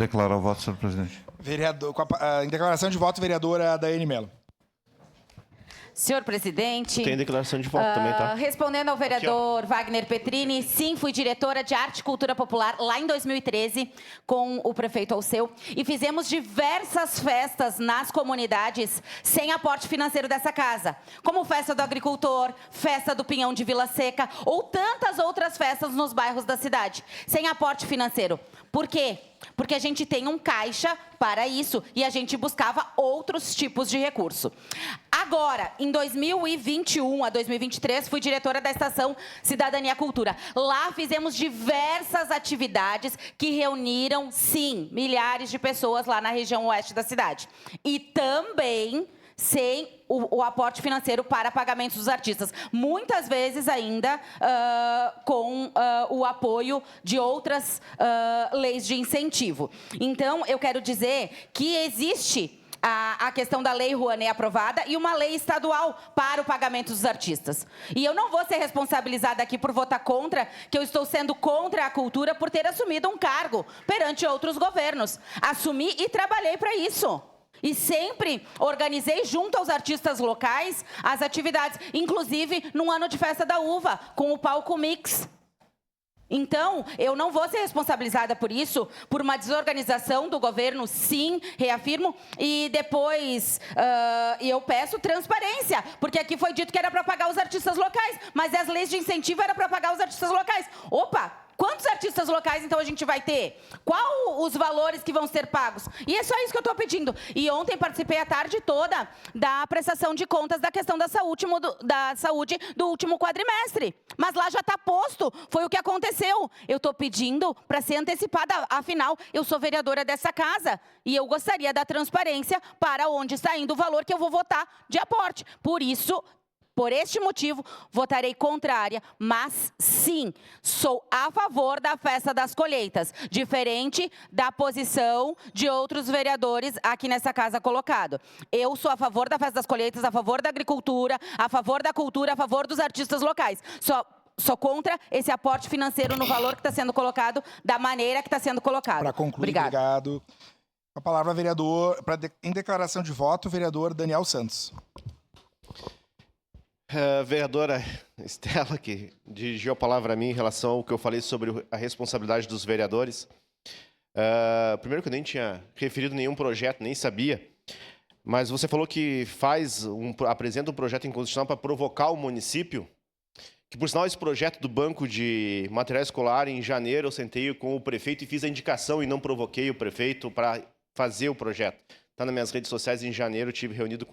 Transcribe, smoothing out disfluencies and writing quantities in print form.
Declarar o voto, senhor presidente. Vereador, em declaração de voto, vereadora Daiane Mello. Senhor presidente... Tem declaração de voto também, tá? Respondendo ao vereador Wagner Petrini, sim, fui diretora de Arte e Cultura Popular lá em 2013 com o prefeito Alceu e fizemos diversas festas nas comunidades sem aporte financeiro dessa casa, como Festa do Agricultor, Festa do Pinhão de Vila Seca ou tantas outras festas nos bairros da cidade, sem aporte financeiro. Por quê? Porque a gente tem um caixa para isso e a gente buscava outros tipos de recurso. Agora, em 2021 a 2023, fui diretora da Estação Cidadania Cultura. Lá fizemos diversas atividades que reuniram, sim, milhares de pessoas lá na região oeste da cidade. E também sem o aporte financeiro para pagamentos dos artistas. Muitas vezes ainda com o apoio de outras leis de incentivo. Então, eu quero dizer que existe a questão da Lei Rouanet aprovada e uma lei estadual para o pagamento dos artistas. E eu não vou ser responsabilizada aqui por votar contra, que eu estou sendo contra a cultura por ter assumido um cargo perante outros governos. Assumi e trabalhei para isso. E sempre organizei junto aos artistas locais as atividades, inclusive num ano de Festa da Uva, com o palco Mix. Então, eu não vou ser responsabilizada por isso, por uma desorganização do governo, sim, reafirmo, e depois eu peço transparência, porque aqui foi dito que era para pagar os artistas locais, mas as leis de incentivo era para pagar os artistas locais. Opa! Quantos artistas locais, então, a gente vai ter? Qual os valores que vão ser pagos? E é só isso que eu estou pedindo. E ontem participei a tarde toda da prestação de contas da questão da saúde do último quadrimestre. Mas lá já está posto, foi o que aconteceu. Eu estou pedindo para ser antecipada, afinal, eu sou vereadora dessa casa. E eu gostaria da transparência para onde está indo o valor que eu vou votar de aporte. Por isso... Por este motivo, votarei contrária, mas sim, sou a favor da festa das colheitas, diferente da posição de outros vereadores aqui nessa casa colocado. Eu sou a favor da festa das colheitas, a favor da agricultura, a favor da cultura, a favor dos artistas locais. Sou contra esse aporte financeiro no valor que está sendo colocado, da maneira que está sendo colocado. Para concluir, obrigado. Com a palavra, vereador, em declaração de voto, vereador Daniel Santos. Vereadora Estela, que dirigiu a palavra a mim em relação ao que eu falei sobre a responsabilidade dos vereadores. Primeiro que eu nem tinha referido nenhum projeto, nem sabia, mas você falou que apresenta um projeto inconstitucional para provocar o município, que por sinal esse projeto do Banco de Material Escolar, em janeiro eu sentei com o prefeito e fiz a indicação e não provoquei o prefeito para fazer o projeto. Está nas minhas redes sociais, em janeiro eu tive reunido